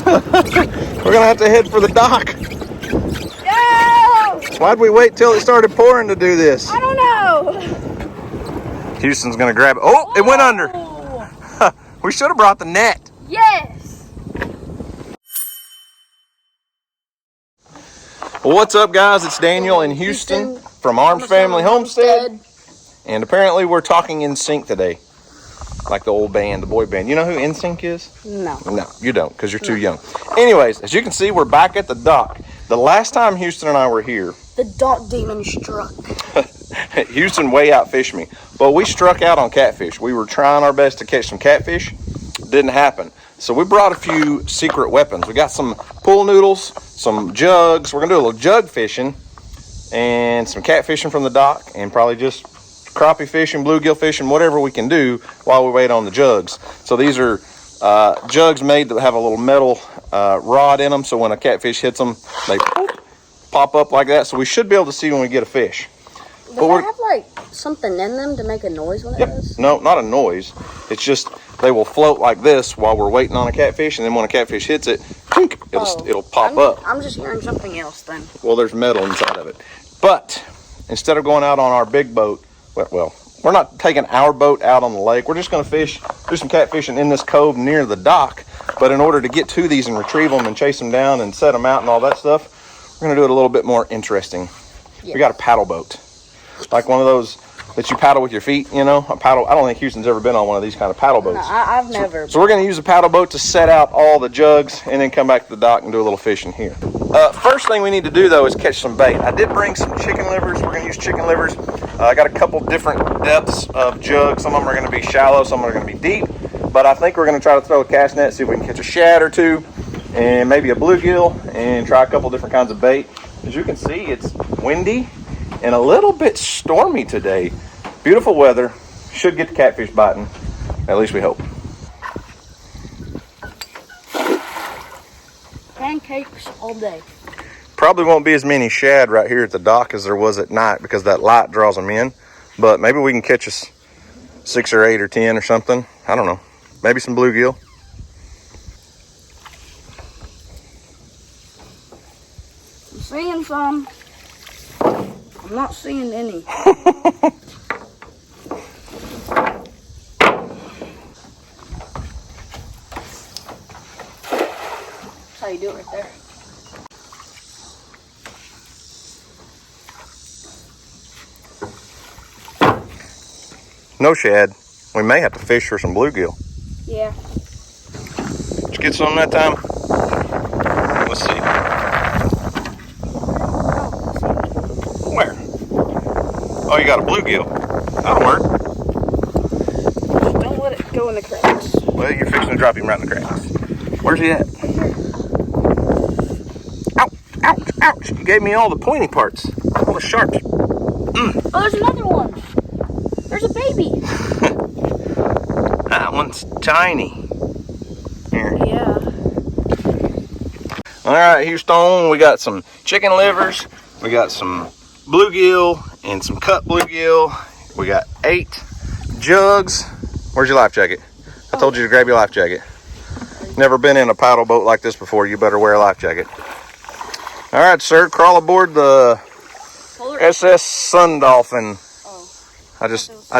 We're gonna have to head for the dock. No! Why'd we wait till it started pouring to do this? I don't know. Houston's gonna grab it. Oh, it went under. We should have brought the net. Yes. Well, what's up, guys? It's Daniel in Houston from Arms Family Homestead. And apparently we're talking in sync today. Like the old band, the boy band. You know who NSYNC is? No. No, you don't, because you're too young. Anyways, as you can see, we're back at the dock. The last time Houston and I were here, the dock demon struck. Houston way outfished me. But we struck out on catfish. We were trying our best to catch some catfish. Didn't happen. So we brought a few secret weapons. We got some pool noodles, some jugs. We're going to do a little jug fishing and some catfishing from the dock, and probably just crappie fishing, bluegill fishing, whatever we can do while we wait on the jugs. So these are jugs made to have a little metal rod in them, so when a catfish hits them, they pop up like that. So we should be able to see when we get a fish. Does it have like something in them to make a noise when it does? No, not a noise. It's just they will float like this while we're waiting on a catfish, and then when a catfish hits it, it'll pop up. I'm just hearing something else then. Well, there's metal inside of it. But instead of going out on our big boat, well, we're not taking our boat out on the lake. We're just going to do some catfishing in this cove near the dock. But in order to get to these and retrieve them and chase them down and set them out and all that stuff, we're going to do it a little bit more interesting. Yes. We got a paddle boat, like one of those that you paddle with your feet, you know, a paddle. I don't think Houston's ever been on one of these kind of paddle boats. No, I've never. So we're going to use a paddle boat to set out all the jugs and then come back to the dock and do a little fishing here. First thing we need to do, though, is catch some bait. I did bring some chicken livers. We're going to use chicken livers. I got a couple different depths of jugs. Some of them are going to be shallow, some are going to be deep. But I think we're going to try to throw a cast net, see if we can catch a shad or two, and maybe a bluegill, and try a couple different kinds of bait. As you can see, it's windy and a little bit stormy today. Beautiful weather. Should get the catfish biting. At least we hope. Pancakes all day. Probably won't be as many shad right here at the dock as there was at night because that light draws them in. But maybe we can catch us 6 or 8 or 10 or something. I don't know. Maybe some bluegill. I'm seeing some. I'm not seeing any. That's how you do it right there. No shad. We may have to fish for some bluegill. Yeah. Did you get some that time? Let's see. Where? Oh, you got a bluegill. That'll work. Just don't let it go in the cracks. Well, you're fixing to drop him right in the cracks. Where's he at? Ouch, ouch, ouch. You gave me all the pointy parts. All the sharps. Oh, there's another one. There's a baby. That one's tiny. Here. Yeah. All right, Houston, we got some chicken livers. We got some bluegill and some cut bluegill. We got 8 jugs. Where's your life jacket? I told you to grab your life jacket. Never been in a paddle boat like this before. You better wear a life jacket. All right, sir, crawl aboard the SS Sun Dolphin. I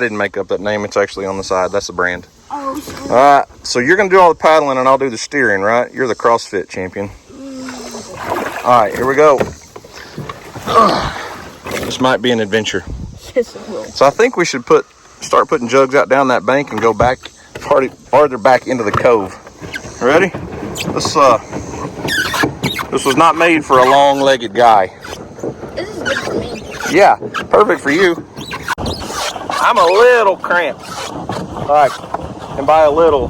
didn't make up that name. It's actually on the side. That's the brand. Oh, sorry. All right, so you're going to do all the paddling and I'll do the steering, right? You're the CrossFit champion. All right, here we go. This might be an adventure. Yes, it will. So I think we should start putting jugs out down that bank and go back farther back into the cove. Ready? This was not made for a long-legged guy. This is good for me. Yeah, perfect for you. I'm a little cramped. All right, and by a little,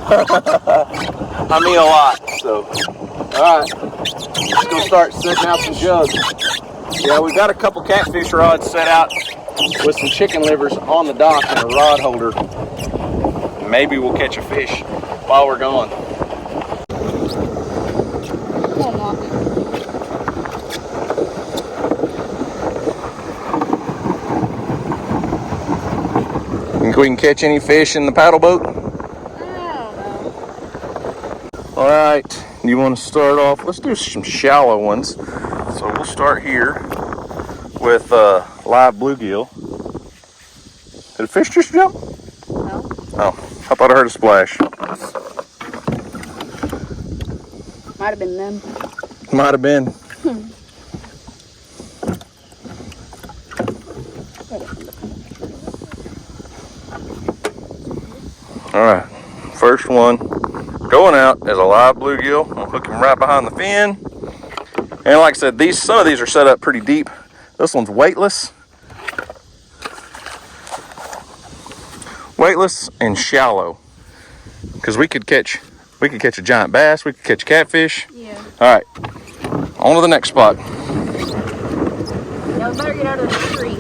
I mean a lot. So, all right, let's go start setting out some jugs. Yeah, we've got a couple catfish rods set out with some chicken livers on the dock and a rod holder. Maybe we'll catch a fish while we're gone. Come on, Mom. Think we can catch any fish in the paddle boat? I don't know. All right, You want to start off? Let's do some shallow ones. So we'll start here with live bluegill. Did a fish just jump? No. Oh, I thought I heard a splash. Might have been them. Might have been. All right, first one going out is a live bluegill. I'll hook him right behind the fin. And like I said, some of these are set up pretty deep. This one's weightless. Weightless and shallow. Because we could catch a giant bass, we could catch catfish. Yeah. All right, on to the next spot. Yeah, we better get out of the tree.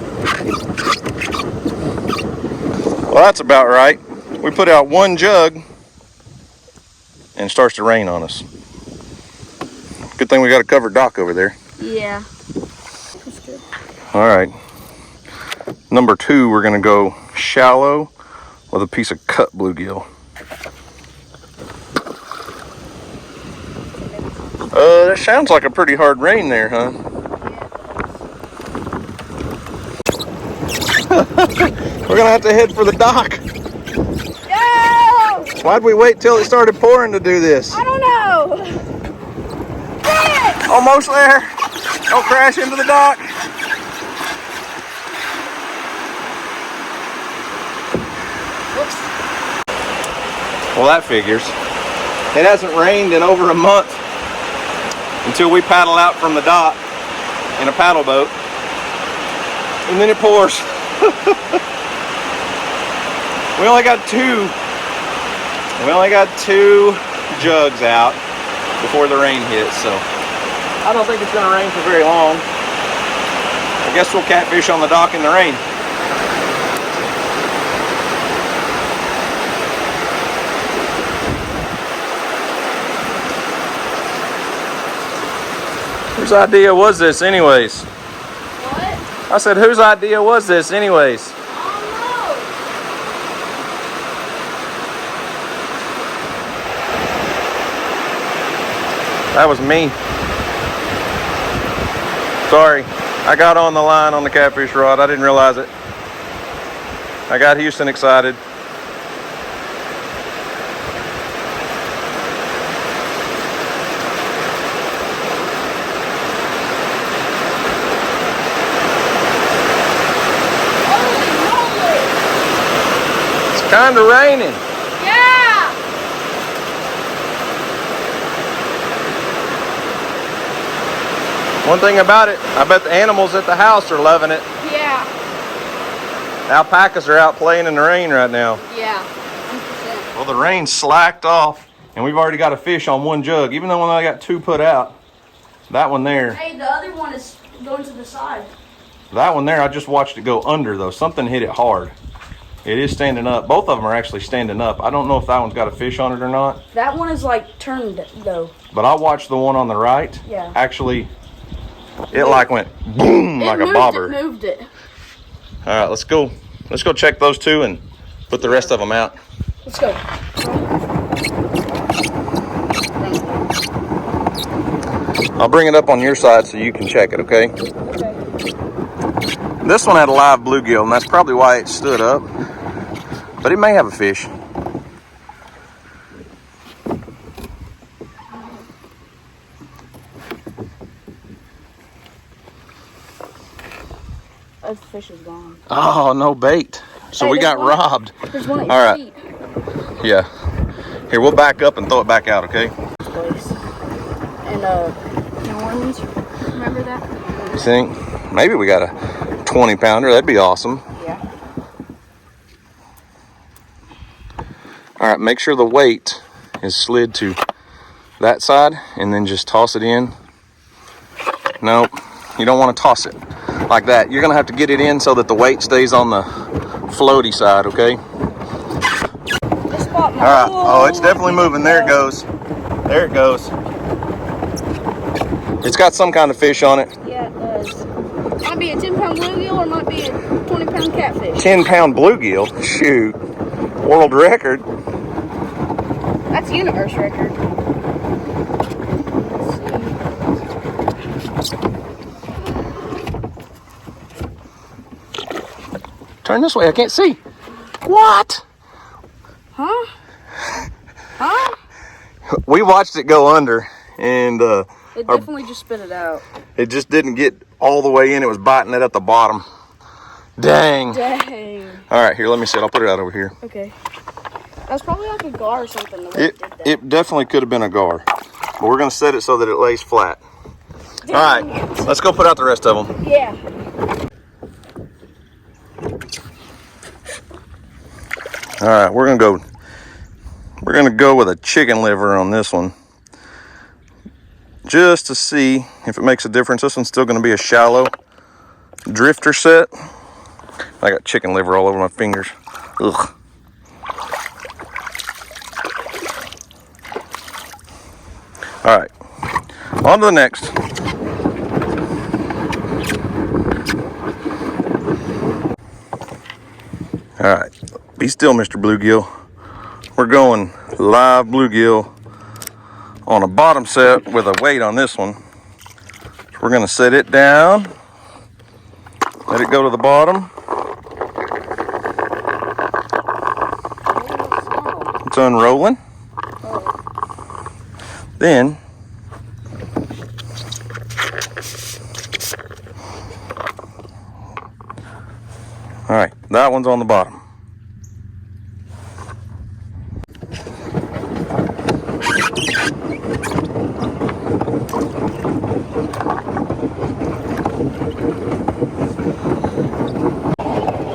Well, that's about right. We put out one jug and it starts to rain on us. Good thing we got a covered dock over there. Yeah. That's good. All right. Number 2, we're gonna go shallow with a piece of cut bluegill. That sounds like a pretty hard rain there, huh? We're gonna have to head for the dock. No! Why'd we wait till it started pouring to do this? I don't know. Almost there. Don't crash into the dock. Whoops. Well, that figures. It hasn't rained in over a month until we paddle out from the dock in a paddle boat. And then it pours. We only got two jugs out before the rain hits, so I don't think it's gonna rain for very long. I guess we'll catfish on the dock in the rain. Whose idea was this anyways? What? I said, whose idea was this anyways? That was me. Sorry, I got on the line on the catfish rod. I didn't realize it. I got Houston excited. It's kind of raining. One thing about it, I bet the animals at the house are loving it. Yeah. Alpacas are out playing in the rain right now. Yeah. 100%. Well, the rain slacked off, and we've already got a fish on one jug, even though I got 2 put out. That one there. Hey, the other one is going to the side. That one there, I just watched it go under, though. Something hit it hard. It is standing up. Both of them are actually standing up. I don't know if that one's got a fish on it or not. That one is like turned, though. But I watched the one on the right. Yeah. Actually, it like went boom like a bobber. It moved it. All right, let's go. Let's go check those 2 and put the rest of them out. Let's go. I'll bring it up on your side so you can check it, okay? Okay. This one had a live bluegill, and that's probably why it stood up. But it may have a fish. The fish is gone. Oh, no bait. So Hey, we got there's one. robbed. There's one at All your right. feet. Yeah. Here, we'll back up and throw it back out, okay? Place. And New Orleans, remember that? You think? Maybe we got a 20 pounder. That'd be awesome. Yeah. All right, make sure the weight is slid to that side and then just toss it in. No, you don't want to toss it like that. You're gonna have to get it in so that the weight stays on the floaty side, okay? All right, oh, it's definitely moving. There it goes. There it goes. It's got some kind of fish on it. Yeah, it does. Might be a 10-pound bluegill or might be a 20-pound catfish. 10-pound bluegill? Shoot. World record. That's universe record. Turn this way, I can't see. What? Huh? Huh? We watched it go under, and It definitely just spit it out. it just didn't get all the way in. It was biting it at the bottom. Dang. Dang. All right, here, let me see it. I'll put it out over here. Okay. That's probably like a gar or something. The way it did that. It definitely could have been a gar, but we're gonna set it so that it lays flat. Dang. All right, let's go put out the rest of them. Yeah. All right, we're gonna go with a chicken liver on this one, just to see if it makes a difference. This one's still gonna be a shallow drifter set. I got chicken liver all over my fingers. Ugh. All right, on to the next. All right, be still, Mr. Bluegill. We're going live bluegill on a bottom set with a weight on this one. We're gonna set it down, let it go to the bottom. It's unrolling. Then all right, that one's on the bottom.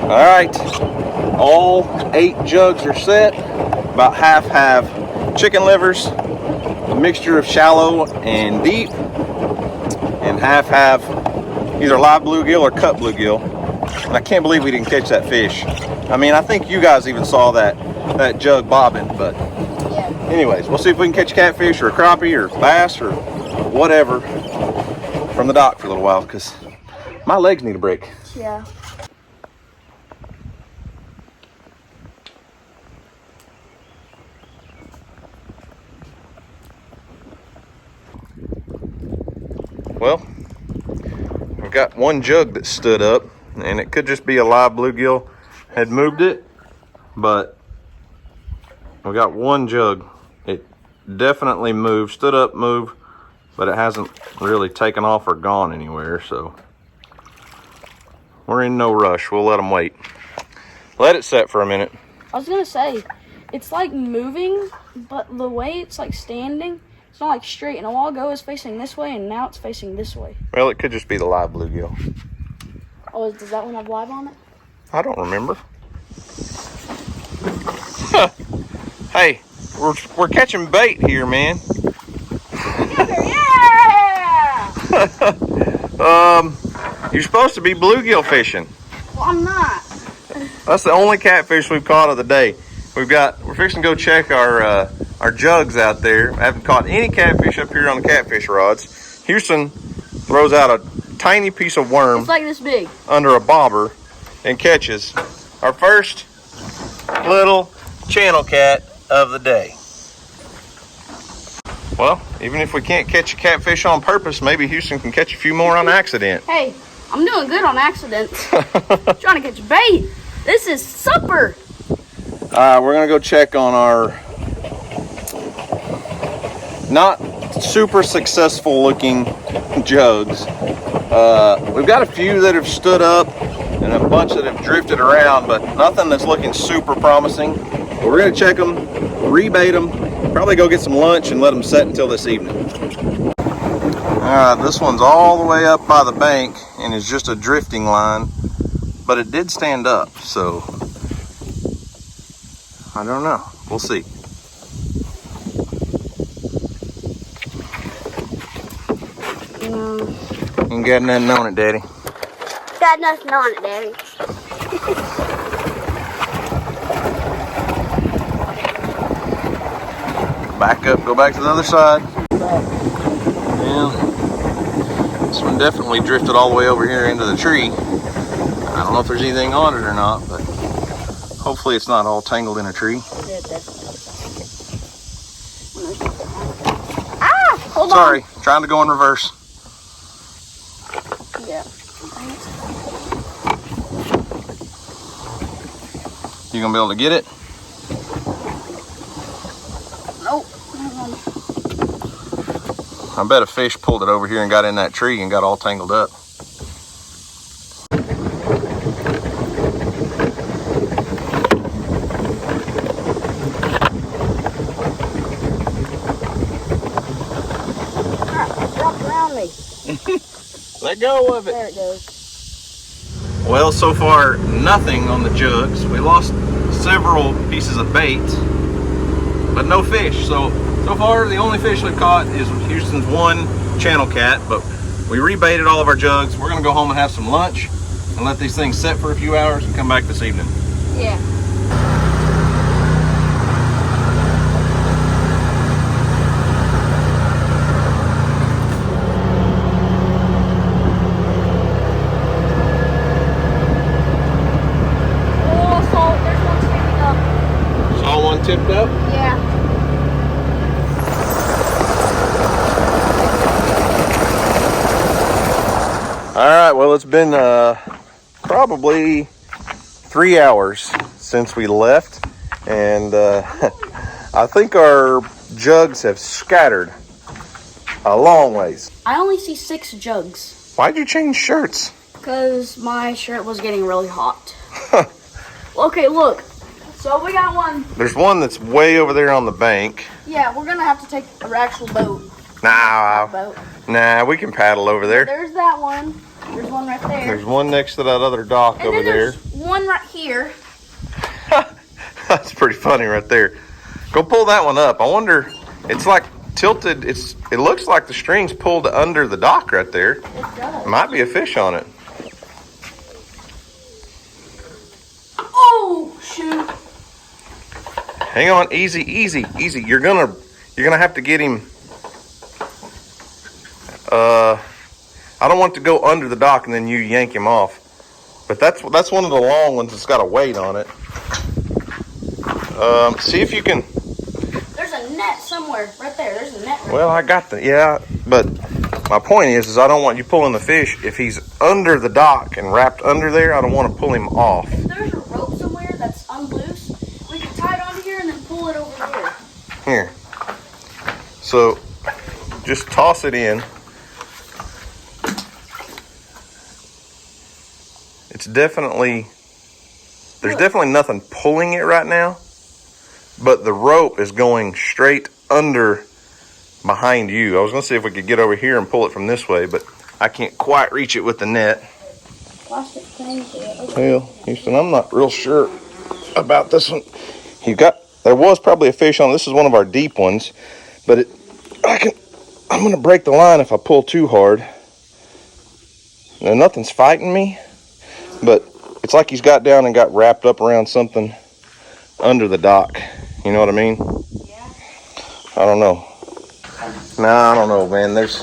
All right, all 8 jugs are set. About half have chicken livers, a mixture of shallow and deep, and half have either live bluegill or cut bluegill. And I can't believe we didn't catch that fish. I mean, I think you guys even saw that jug bobbing, but Yeah. anyways, we'll see if we can catch a catfish or a crappie or bass or whatever from the dock for a little while, because my legs need a break. Yeah. Well, we've got one jug that stood up, and it could just be a live bluegill had moved it, but we got one jug. It definitely moved, stood up, moved, but it hasn't really taken off or gone anywhere, so we're in no rush. We'll let them wait. Let it set for a minute. I was gonna say, it's like moving, but the way it's like standing, it's not like straight. And a while ago it was facing this way, and now it's facing this way. Well, it could just be the live bluegill. Oh, does that one have live on it? I don't remember. Hey, we're catching bait here, man. Yeah! You're supposed to be bluegill fishing. Well, I'm not. That's the only catfish we've caught of the day. We're fixing to go check our jugs out there. I haven't caught any catfish up here on the catfish rods. Houston throws out a tiny piece of worm It's like this big. under a bobber and catches our first little channel cat of the day. Well, even if we can't catch a catfish on purpose, maybe Houston can catch a few more on accident. Hey, I'm doing good on accidents. Trying to catch bait. This is Sulphur. We're gonna go check on our not super successful looking jugs. We've got a few that have stood up and a bunch that have drifted around, but nothing that's looking super promising. But we're gonna check them, rebait them, probably go get some lunch and let them set until this evening. This one's all the way up by the bank and is just a drifting line, but it did stand up, so I don't know. We'll see. Ain't got nothing on it, Daddy. Got nothing on it, Daddy. Back up, go back to the other side. Yeah. This one definitely drifted all the way over here into the tree. I don't know if there's anything on it or not, but hopefully it's not all tangled in a tree. Ah! Hold Sorry, trying to go in reverse. on. Yeah. You gonna be able to get it? Nope. I bet a fish pulled it over here and got in that tree and got all tangled up. Dropped around me. Let go of it. There it goes. Well, so far, nothing on the jugs. We lost several pieces of bait, but no fish. So far, the only fish we've caught is Houston's one channel cat, but we rebaited all of our jugs. We're gonna go home and have some lunch and let these things set for a few hours and come back this evening. Yeah. Tipped up? Yeah. All right, well, it's been probably 3 hours since we left, and I think our jugs have scattered a long ways. I only see 6 jugs. Why'd you change shirts? Because my shirt was getting really hot. Okay, look. So we got one. There's one that's way over there on the bank. Yeah, we're gonna have to take an actual boat. Nah, we can paddle over there. There's that one. There's one right there. There's one next to that other dock over there. One right here. That's pretty funny right there. Go pull that one up. I wonder, it's like tilted. It looks like the string's pulled under the dock right there. It does. Might be a fish on it. Oh shoot! Hang on, easy. You're gonna have to get him. I don't want to go under the dock and then you yank him off. But that's one of the long ones that's got a weight on it. See if you can. There's a net somewhere right there. There's a net. Well, I got but my point is I don't want you pulling the fish if he's under the dock and wrapped under there. I don't want to pull him off. If there's a rope somewhere that's unloose, we can tie it onto here and then pull it over here. Here. So just toss it in. It's definitely, there's definitely nothing pulling it right now, but the rope is going straight under behind you. I was going to see if we could get over here and pull it from this way, but I can't quite reach it with the net. Plastic thing to it. Okay. Well, Houston, I'm not real sure about this one. There was probably a fish on it. This is one of our deep ones, but I'm going to break the line if I pull too hard. Now, nothing's fighting me, but it's like he's got down and got wrapped up around something under the dock. You know what I mean? Yeah. I don't know. Nah, I don't know, man. There's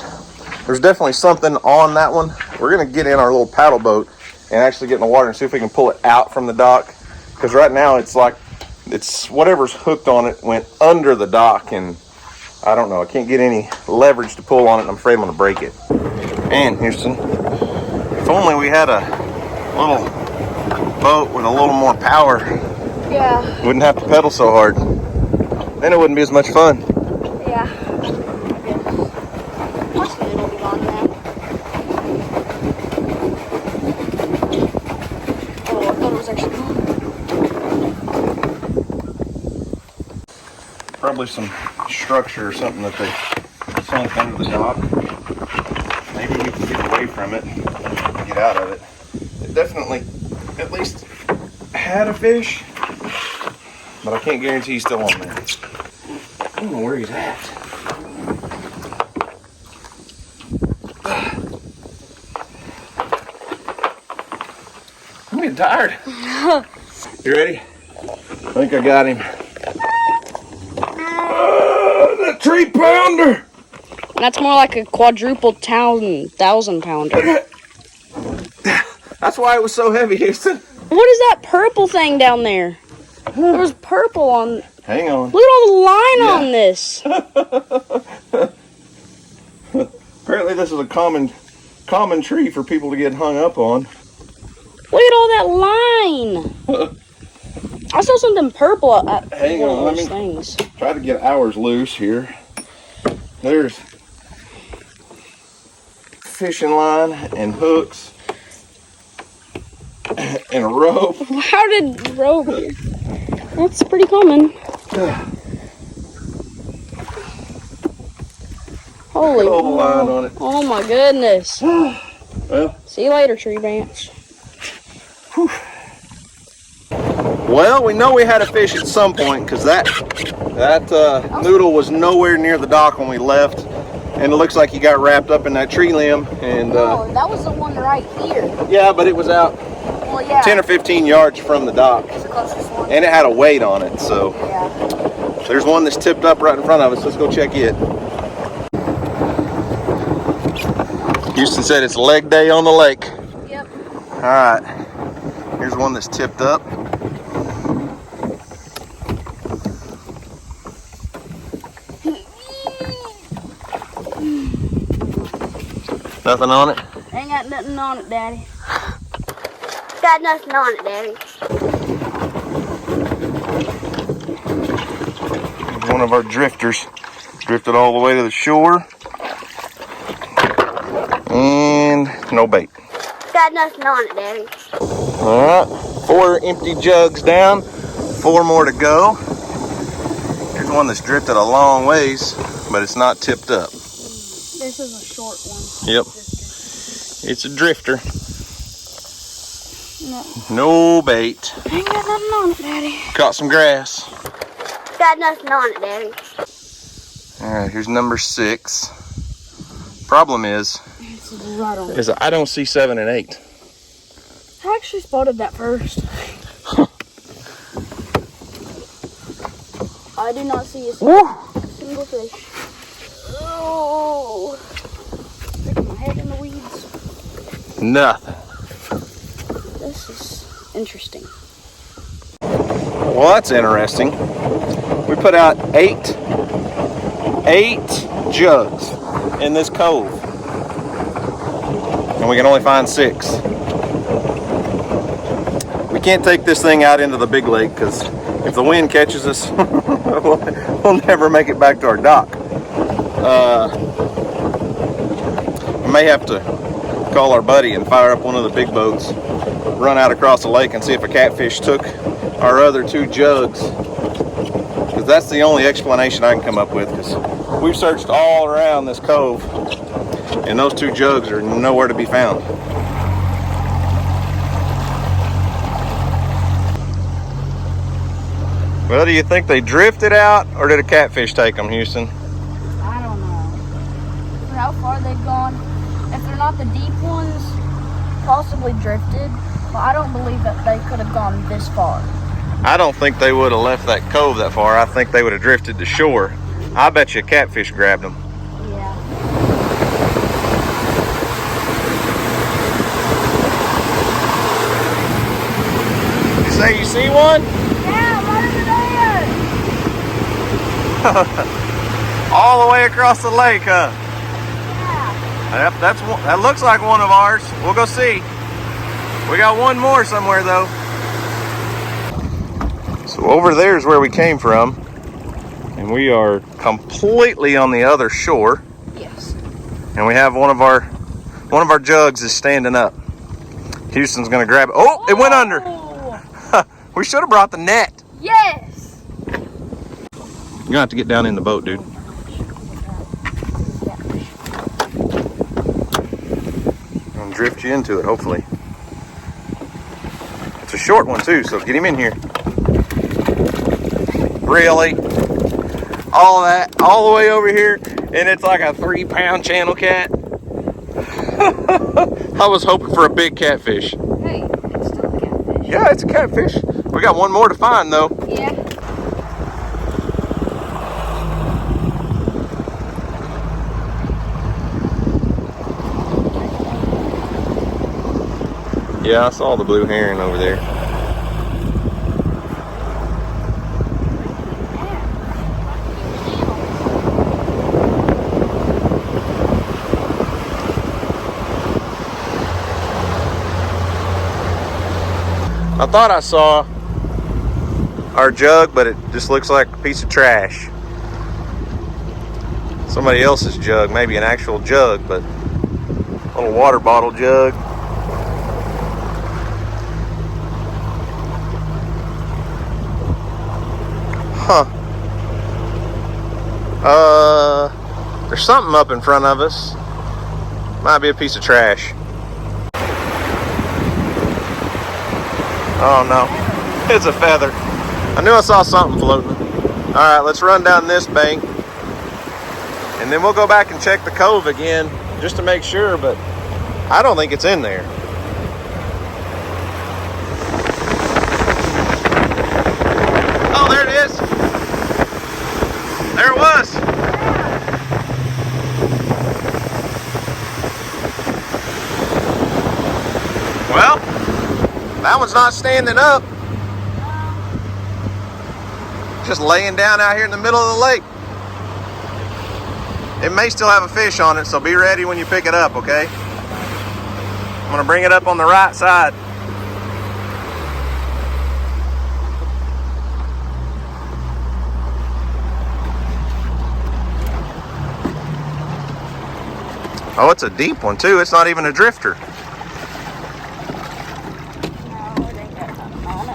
definitely something on that one. We're going to get in our little paddle boat and actually get in the water and see if we can pull it out from the dock. Because right now it's like, whatever's hooked on it went under the dock, and I don't know. I can't get any leverage to pull on it, and I'm afraid I'm going to break it. And Houston, if only we had a little boat with a little more power. Yeah. Wouldn't have to pedal so hard. Then it wouldn't be as much fun. Yeah. I guess. Watch the middle be gone now. Oh, I thought it was actually gone. Probably some structure or something that they sunk under the dock. Maybe we can get away from it and get out of it. It definitely at least had a fish, but I can't guarantee he's still on there. I don't know where he's at. I'm getting tired. You ready? I think I got him. That 3-pounder. That's more like a quadruple 1,000 pounder. That's why it was so heavy, Houston. What is that purple thing down there? There was purple on. Hang on. Look at all the line on this. Apparently this is a common tree for people to get hung up on. Look at all that line. I saw something purple at Hang one on, of let those me things. try to get ours loose here. There's fishing line and hooks and a rope. How did rope? That's pretty common. Holy Whole line on it. Oh my goodness. Well, See you later, tree branch. whew. Well, we know we had a fish at some point because that noodle was nowhere near the dock when we left, and it looks like he got wrapped up in that tree limb. And No, that was the one right here. yeah, but it was out Well, yeah. 10 or 15 yards from the dock, It's the closest one. and it had a weight on it. So Yeah. there's one that's tipped up right in front of us. Let's go check it. Houston said it's leg day on the lake. Yep. All right, here's one that's tipped up. Nothing on it? Ain't got nothing on it, Daddy. Got nothing on it, Daddy. One of our drifters drifted all the way to the shore, and no bait. Got nothing on it, Daddy. All right, 4 empty jugs down, 4 more to go. Here's one that's drifted a long ways, but it's not tipped up. This is a short one. Yep, it's a drifter. No. No bait. Ain't got nothing on it, Daddy. Caught some grass. Got nothing on it, Daddy. All right, here's number 6. Problem is It's right on it. I don't see 7 and 8. I actually spotted that first. I do not see a single fish. Oh, sticking my head in the weeds. Nothing. This is interesting. Well, that's interesting. We put out eight jugs in this cove, and we can only find 6. We can't take this thing out into the big lake because if the wind catches us, we'll never make it back to our dock. We may have to call our buddy and fire up one of the big boats, run out across the lake and see if a catfish took our other 2 jugs, because that's the only explanation I can come up with, because we've searched all around this cove and those 2 jugs are nowhere to be found. Well, do you think they drifted out or did a catfish take them, Houston? I don't know. For how far they've gone. If they're not the deep ones, possibly drifted. But I don't believe that they could have gone this far. I don't think they would have left that cove that far. I think they would have drifted to shore. I bet you a catfish grabbed them. Yeah. You say you see one? Yeah, right over there. All the way across the lake, huh? Yeah. Yep, that looks like one of ours. We'll go see. We got one more somewhere though. So over there is where we came from, and we are completely on the other shore. Yes. And we have one of our jugs is standing up. Houston's gonna grab it. Oh, it went under. We should have brought the net. Yes. You're gonna have to get down in the boat, dude. And drift you into it, hopefully. It's a short one too, so get him in here. Really? All that, all the way over here, and it's like a 3-pound channel cat? I was hoping for a big catfish. Hey, it's still a catfish. Yeah, it's a catfish. We got one more to find though. Yeah. Yeah, I saw the blue heron over there. I thought I saw our jug, but it just looks like a piece of trash. Somebody else's jug, maybe an actual jug, but a little water bottle jug. Huh. There's something up in front of us. Might be a piece of trash. Oh no, it's a feather. I knew I saw something floating. All right, let's run down this bank and then we'll go back and check the cove again just to make sure, but I don't think it's in there. Oh, there it is. There it was. Well, that one's not standing up. Just laying down out here in the middle of the lake. It may still have a fish on it, so be ready when you pick it up, okay? I'm gonna bring it up on the right side. Oh, it's a deep one too. It's not even a drifter.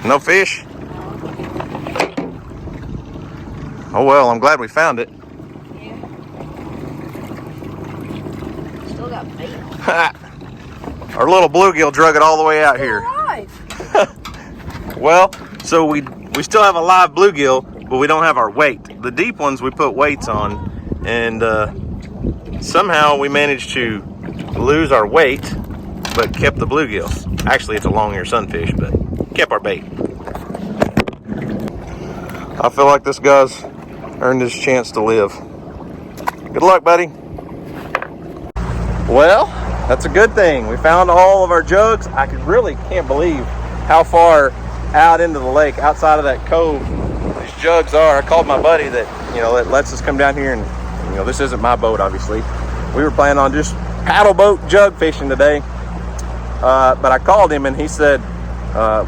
No fish? Oh well, I'm glad we found it. Yeah. Still got bait. Our little bluegill drug it all the way out Still here. alive. Well, so we still have a live bluegill, but we don't have our weight. The deep ones we put weights on, and somehow we managed to lose our weight, but kept the bluegill. Actually, it's a long-eared sunfish, but kept our bait. I feel like this guy's earned his chance to live. Good luck, buddy. Well, that's a good thing. We found all of our jugs. I really can't believe how far out into the lake, outside of that cove, these jugs are. I called my buddy that lets us come down here, and this isn't my boat, obviously. We were planning on just paddle boat jug fishing today, but I called him and he said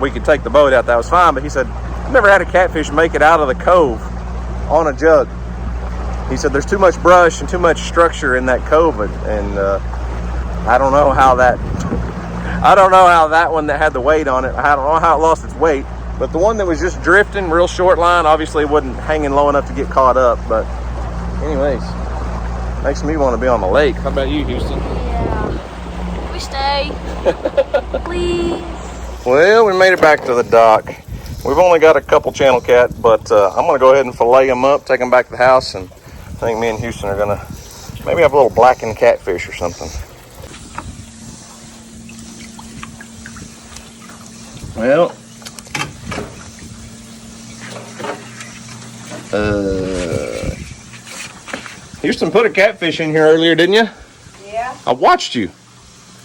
we could take the boat out. That was fine, but he said I've never had a catfish make it out of the cove on a jug. He said there's too much brush and too much structure in that cove, and I don't know how that one that had the weight on it, I don't know how it lost its weight, but the one that was just drifting real short line obviously wasn't hanging low enough to get caught up. But anyways, makes me want to be on the lake. How about you, Houston? Yeah. We stay. Please. Well, we made it back to the dock. We've only got a couple channel cat, but I'm going to go ahead and fillet them up, take them back to the house, and I think me and Houston are going to maybe have a little blackened catfish or something. Well, Houston put a catfish in here earlier, didn't you? Yeah. I watched you.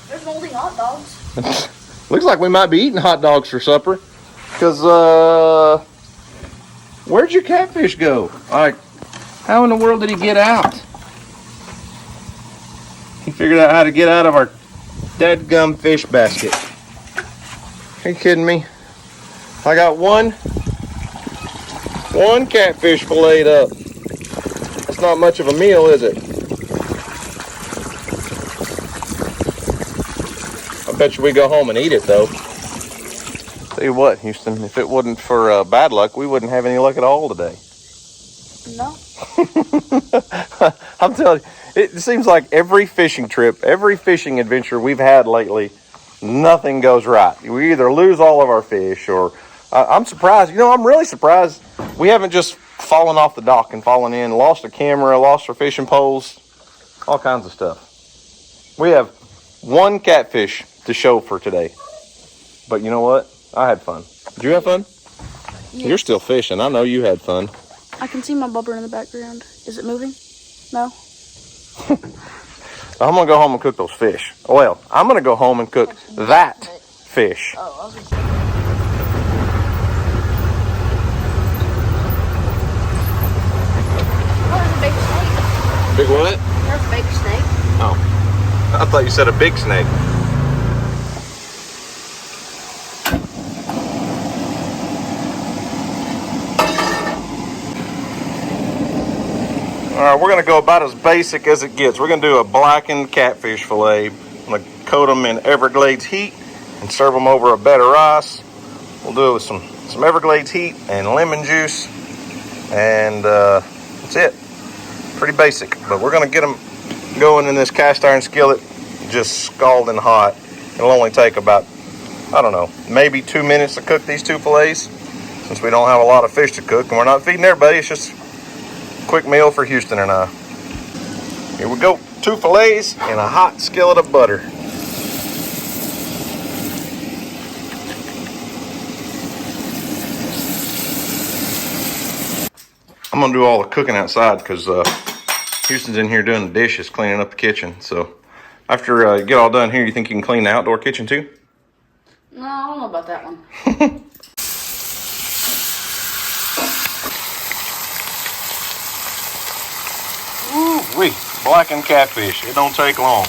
There's moldy hot dogs. Looks like we might be eating hot dogs for supper. Because, where'd your catfish go? Like, how in the world did he get out? He figured out how to get out of our dadgum fish basket. Are you kidding me? I got one catfish filleted up. That's not much of a meal, is it? I bet you we go home and eat it, though. Tell you what, Houston, if it wasn't for bad luck, we wouldn't have any luck at all today. No. I'm telling you, it seems like every fishing trip, every fishing adventure we've had lately, nothing goes right. We either lose all of our fish, or I'm surprised. I'm really surprised we haven't just fallen off the dock and fallen in, lost a camera, lost our fishing poles, all kinds of stuff. We have one catfish to show for today. But you know what? I had fun. Did you have fun? Yeah. You're still fishing. I know you had fun. I can see my bobber in the background. Is it moving? No. I'm going to go home and cook those fish. Well, I'm going to go home and cook that fish. Oh, okay. Oh, there's a baby snake. Big what? There's a baby snake. Oh. I thought you said a big snake. we're gonna go about as basic as it gets. We're gonna do a blackened catfish fillet. I'm gonna coat them in Everglades heat and serve them over a bed of rice. We'll do it with some Everglades heat and lemon juice, and that's it. Pretty basic, but we're gonna get them going in this cast iron skillet, just scalding hot. It'll only take about, I don't know, maybe 2 minutes to cook these two fillets, since we don't have a lot of fish to cook, and we're not feeding everybody. It's just a quick meal for Houston and I. Here we go, 2 fillets in a hot skillet of butter. I'm gonna do all the cooking outside because Houston's in here doing the dishes, cleaning up the kitchen. So after you get all done here, you think you can clean the outdoor kitchen too? No, I don't know about that one. Ooh-wee, blackened catfish. It don't take long.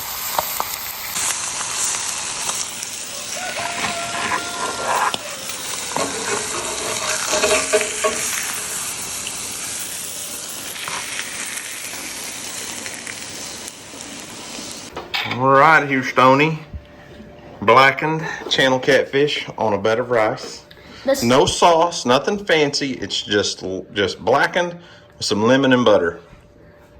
All right, here's Stormy. Blackened channel catfish on a bed of rice. No sauce, nothing fancy. It's just blackened with some lemon and butter.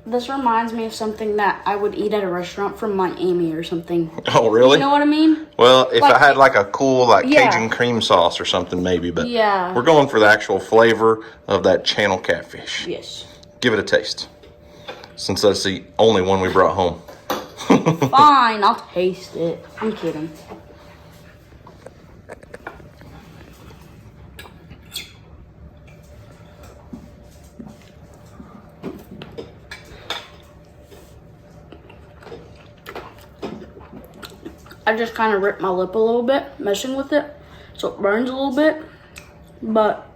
This reminds me of something that I would eat at a restaurant from Miami or something. Oh, really? You know what I mean? Well, if like, I had like a cool yeah. Cajun cream sauce or something maybe, but yeah. We're going for the actual flavor of that channel catfish. Yes. Give it a taste, since that's the only one we brought home. Fine, I'll taste it. I'm kidding. I just kind of ripped my lip a little bit, messing with it, so it burns a little bit, but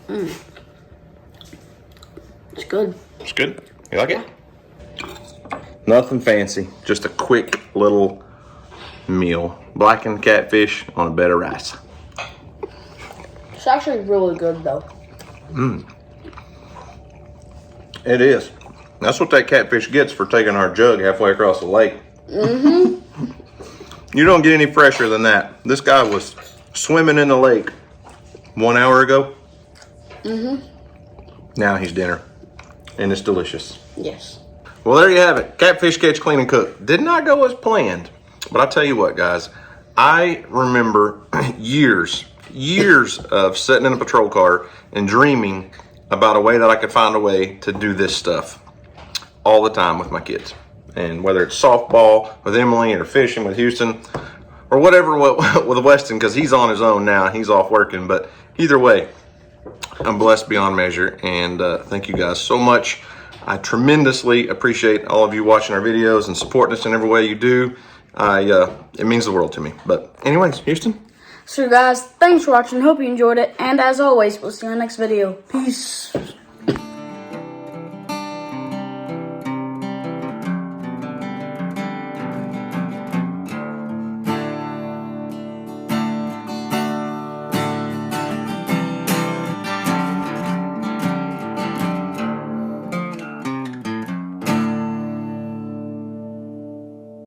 it's good. It's good? You like it? Nothing fancy, just a quick little meal. Blackened catfish on a bed of rice. It's actually really good though. It is. That's what that catfish gets for taking our jug halfway across the lake. You don't get any fresher than that. This guy was swimming in the lake 1 hour ago. Now he's dinner, and it's delicious. Yes. Well, there you have it. Catfish catch, clean, and cook. Did not go as planned, but I tell you what, guys, I remember years of sitting in a patrol car and dreaming about a way that I could find a way to do this stuff all the time with my kids. And whether it's softball with Emily or fishing with Houston or whatever with Weston, because he's on his own now. He's off working. But either way, I'm blessed beyond measure. And thank you guys so much. I tremendously appreciate all of you watching our videos and supporting us in every way you do. It means the world to me. But anyways, Houston. So guys, thanks for watching. Hope you enjoyed it. And as always, we'll see you in the next video. Peace.